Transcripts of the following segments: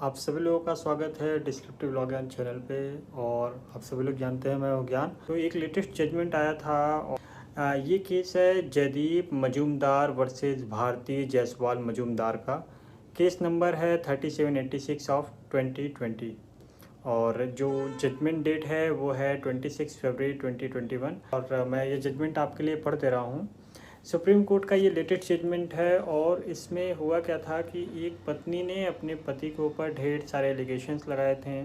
आप सभी लोगों का स्वागत है डिस्क्रिप्टिव लॉ ज्ञान चैनल पे। और आप सभी लोग जानते हैं मैं हूँ ज्ञान। तो एक लेटेस्ट जजमेंट आया था और ये केस है जयदीप मजूमदार वर्सेस भारती जायसवाल मजूमदार का। केस नंबर है 3786 ऑफ 2020 और जो जजमेंट डेट है वो है 26 फरवरी 2021। और मैं ये जजमेंट आपके लिए पढ़ दे रहा हूँ। सुप्रीम कोर्ट का ये लेटेस्ट जजमेंट है और इसमें हुआ क्या था कि एक पत्नी ने अपने पति के ऊपर ढेर सारे एलिगेशंस लगाए थे।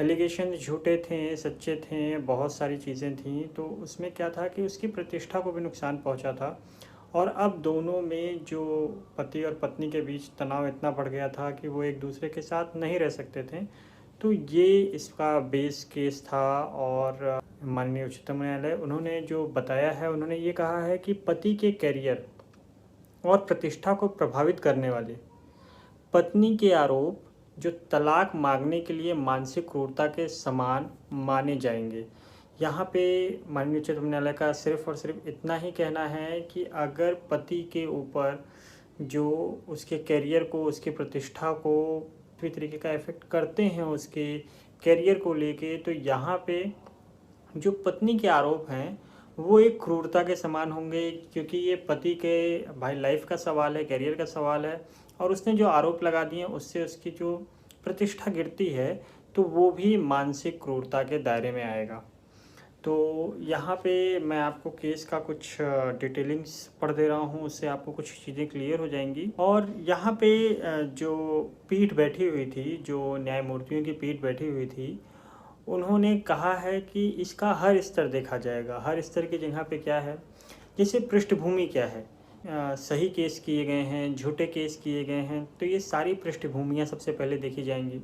एलिगेशन झूठे थे, सच्चे थे, बहुत सारी चीज़ें थीं। तो उसमें क्या था कि उसकी प्रतिष्ठा को भी नुकसान पहुंचा था। और अब दोनों में जो पति और पत्नी के बीच तनाव इतना बढ़ गया था कि वो एक दूसरे के साथ नहीं रह सकते थे। तो ये इसका बेस केस था। और माननीय उच्चतम न्यायालय उन्होंने जो बताया है, उन्होंने ये कहा है कि पति के करियर और प्रतिष्ठा को प्रभावित करने वाले पत्नी के आरोप जो तलाक मांगने के लिए मानसिक क्रूरता के समान माने जाएंगे। यहाँ पे माननीय उच्चतम न्यायालय का सिर्फ और सिर्फ इतना ही कहना है कि अगर पति के ऊपर जो उसके करियर को, उसकी प्रतिष्ठा को पूरी तरीके का इफेक्ट करते हैं उसके करियर को लेके, तो यहाँ पे जो पत्नी के आरोप हैं वो एक क्रूरता के समान होंगे, क्योंकि ये पति के भाई लाइफ का सवाल है, करियर का सवाल है। और उसने जो आरोप लगा दिए उससे उसकी जो प्रतिष्ठा गिरती है तो वो भी मानसिक क्रूरता के दायरे में आएगा। तो यहाँ पे मैं आपको केस का कुछ डिटेलिंग्स पढ़ दे रहा हूँ, उससे आपको कुछ चीज़ें क्लियर हो जाएंगी। और यहाँ पे जो पीठ बैठी हुई थी, जो न्यायमूर्तियों की पीठ बैठी हुई थी, उन्होंने कहा है कि इसका हर स्तर देखा जाएगा। हर स्तर की जगह पे क्या है, जैसे पृष्ठभूमि क्या है, सही केस किए गए हैं, झूठे केस किए गए हैं, तो ये सारी पृष्ठभूमियाँ सबसे पहले देखी जाएंगी।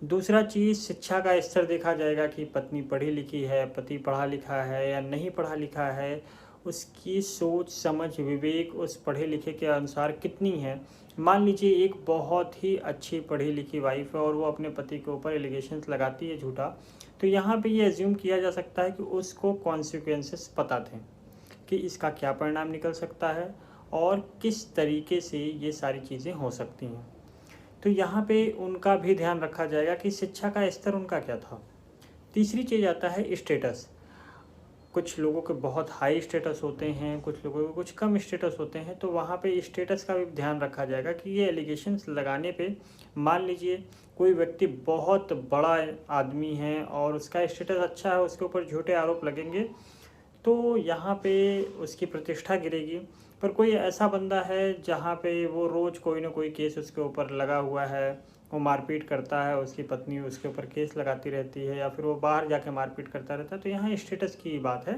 दूसरा चीज़, शिक्षा का स्तर देखा जाएगा कि पत्नी पढ़ी लिखी है, पति पढ़ा लिखा है या नहीं पढ़ा लिखा है, उसकी सोच समझ विवेक उस पढ़े लिखे के अनुसार कितनी है। मान लीजिए एक बहुत ही अच्छी पढ़ी लिखी वाइफ है और वो अपने पति के ऊपर एलिगेशंस लगाती है झूठा, तो यहाँ पे ये एज्यूम किया जा सकता है कि उसको कॉन्सिक्वेंसेस पता थे कि इसका क्या परिणाम निकल सकता है और किस तरीके से ये सारी चीज़ें हो सकती हैं। तो यहाँ पे उनका भी ध्यान रखा जाएगा कि शिक्षा का स्तर उनका क्या था। तीसरी चीज़ आता है स्टेटस। कुछ लोगों के बहुत हाई स्टेटस होते हैं, कुछ लोगों के कुछ कम स्टेटस होते हैं, तो वहाँ पे स्टेटस का भी ध्यान रखा जाएगा कि ये एलिगेशंस लगाने पे, मान लीजिए कोई व्यक्ति बहुत बड़ा आदमी है और उसका स्टेटस अच्छा है, उसके ऊपर झूठे आरोप लगेंगे तो यहाँ पे उसकी प्रतिष्ठा गिरेगी। पर कोई ऐसा बंदा है जहाँ पे वो रोज़ कोई ना कोई केस उसके ऊपर लगा हुआ है, वो मारपीट करता है, उसकी पत्नी उसके ऊपर केस लगाती रहती है या फिर वो बाहर जाके मारपीट करता रहता है, तो यहाँ स्टेटस की बात है।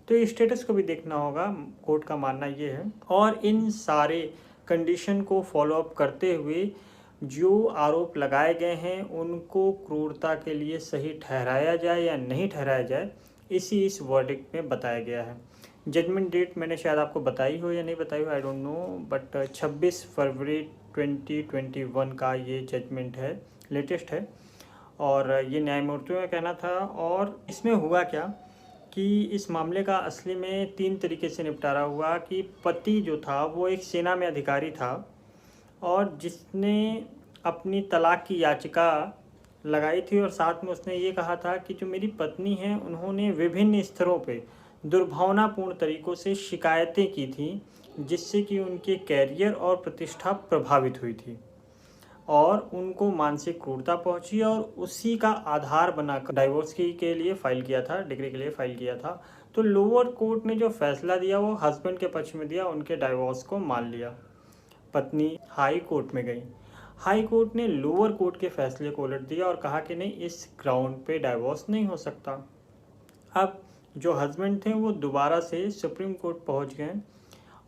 तो स्टेटस को भी देखना होगा, कोर्ट का मानना ये है। और इन सारे कंडीशन को फॉलो अप करते हुए जो आरोप लगाए गए हैं उनको क्रूरता के लिए सही ठहराया जाए या नहीं ठहराया जाए, इस वर्डिक्ट में बताया गया है। जजमेंट डेट मैंने शायद आपको बताई हो या नहीं बताई हो, आई डोंट नो, बट 26 फरवरी 2021 का ये जजमेंट है, लेटेस्ट है। और ये न्यायमूर्तियों का कहना था। और इसमें हुआ क्या कि इस मामले का असली में 3 तरीके से निपटारा हुआ कि पति जो था वो एक सेना में अधिकारी था और जिसने अपनी तलाक की याचिका लगाई थी और साथ में उसने ये कहा था कि जो मेरी पत्नी है उन्होंने विभिन्न स्तरों पे दुर्भावनापूर्ण तरीक़ों से शिकायतें की थी जिससे कि उनके कैरियर और प्रतिष्ठा प्रभावित हुई थी और उनको मानसिक क्रूरता पहुंची और उसी का आधार बनाकर डाइवोर्स के लिए फ़ाइल किया था, डिग्री के लिए फ़ाइल किया था। तो लोअर कोर्ट ने जो फैसला दिया वो हस्बैंड के पक्ष में दिया, उनके डाइवोर्स को मान लिया। पत्नी हाई कोर्ट में गई, हाई कोर्ट ने लोअर कोर्ट के फैसले को उलट दिया और कहा कि नहीं, इस ग्राउंड पे डाइवोर्स नहीं हो सकता। अब जो हस्बैंड थे वो दोबारा से सुप्रीम कोर्ट पहुंच गए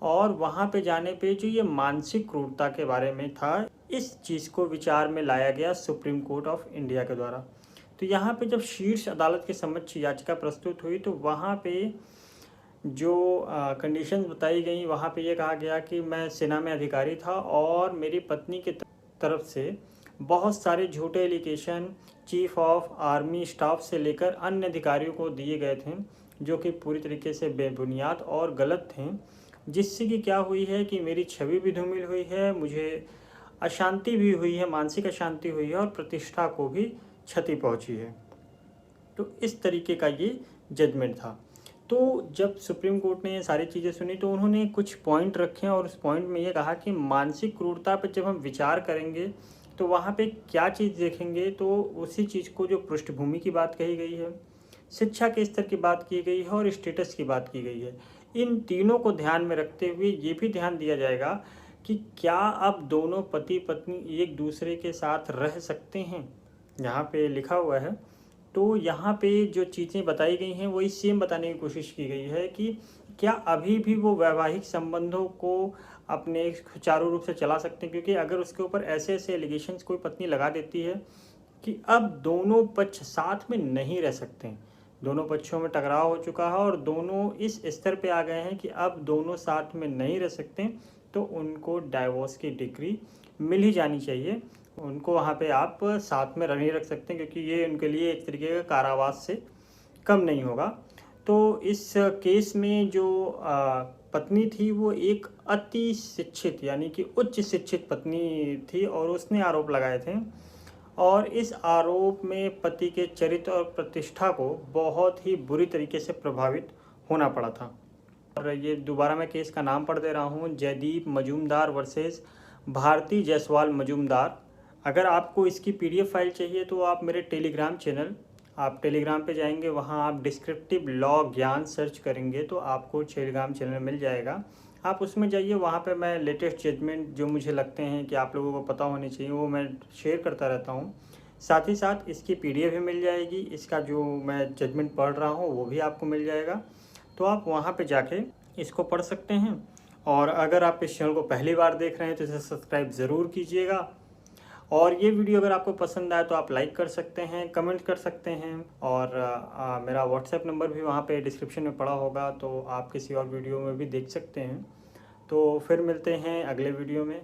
और वहां पे जाने पे जो ये मानसिक क्रूरता के बारे में था, इस चीज़ को विचार में लाया गया सुप्रीम कोर्ट ऑफ इंडिया के द्वारा। तो यहाँ पे जब शीर्ष अदालत के समक्ष याचिका प्रस्तुत हुई तो वहाँ पे जो कंडीशंस बताई गई, वहाँ पे ये कहा गया कि मैं सेना में अधिकारी था और मेरी पत्नी की तरफ से बहुत सारे झूठे allegation chief of army staff से लेकर अन्य अधिकारियों को दिए गए थे जो कि पूरी तरीके से बेबुनियाद और गलत थे, जिससे कि क्या हुई है कि मेरी छवि भी धूमिल हुई है, मुझे अशांति भी हुई है, मानसिक अशांति हुई है और प्रतिष्ठा को भी क्षति पहुंची है। तो इस तरीके का ये जजमेंट था। तो जब सुप्रीम कोर्ट ने ये सारी चीज़ें सुनी तो उन्होंने कुछ पॉइंट रखे और उस पॉइंट में ये कहा कि मानसिक क्रूरता पर जब हम विचार करेंगे तो वहाँ पे क्या चीज़ देखेंगे, तो उसी चीज़ को जो पृष्ठभूमि की बात कही गई है, शिक्षा के स्तर की बात की गई है और स्टेटस की बात की गई है, इन तीनों को ध्यान में रखते हुए ये भी ध्यान दिया जाएगा कि क्या अब दोनों पति पत्नी एक दूसरे के साथ रह सकते हैं, यहाँ पे लिखा हुआ है। तो यहाँ पे जो चीज़ें बताई गई हैं वही सेम बताने की कोशिश की गई है कि क्या अभी भी वो वैवाहिक संबंधों को अपने सुचारू रूप से चला सकते हैं, क्योंकि अगर उसके ऊपर ऐसे ऐसे एलिगेशंस कोई पत्नी लगा देती है कि अब दोनों पक्ष साथ में नहीं रह सकते हैं, दोनों पक्षों में टकराव हो चुका है और दोनों इस स्तर पे आ गए हैं कि अब दोनों साथ में नहीं रह सकते, तो उनको डाइवोर्स की डिग्री मिल ही जानी चाहिए। उनको वहाँ पे आप साथ में नहीं रख सकते क्योंकि ये उनके लिए एक तरीके का कारावास से कम नहीं होगा। तो इस केस में जो पत्नी थी वो एक अति शिक्षित यानी कि उच्च शिक्षित पत्नी थी और उसने आरोप लगाए थे और इस आरोप में पति के चरित्र और प्रतिष्ठा को बहुत ही बुरी तरीके से प्रभावित होना पड़ा था। और ये दोबारा मैं केस का नाम पढ़ दे रहा हूँ, जयदीप मजूमदार वर्सेस भारती जायसवाल मजूमदार। अगर आपको इसकी PDF फाइल चाहिए तो आप मेरे टेलीग्राम चैनल, आप टेलीग्राम पे जाएंगे, वहाँ आप डिस्क्रिप्टिव लॉ ज्ञान सर्च करेंगे तो आपको टेलीग्राम चैनल मिल जाएगा। आप उसमें जाइए, वहाँ पे मैं लेटेस्ट जजमेंट जो मुझे लगते हैं कि आप लोगों को पता होनी चाहिए वो मैं शेयर करता रहता हूँ। साथ ही साथ इसकी PDF भी मिल जाएगी, इसका जो मैं जजमेंट पढ़ रहा हूँ वो भी आपको मिल जाएगा। तो आप वहाँ पे जाके इसको पढ़ सकते हैं। और अगर आप इस चैनल को पहली बार देख रहे हैं तो इसे सब्सक्राइब ज़रूर कीजिएगा। और ये वीडियो अगर आपको पसंद आए तो आप लाइक कर सकते हैं, कमेंट कर सकते हैं और मेरा व्हाट्सएप नंबर भी वहाँ पे डिस्क्रिप्शन में पड़ा होगा, तो आप किसी और वीडियो में भी देख सकते हैं। तो फिर मिलते हैं अगले वीडियो में।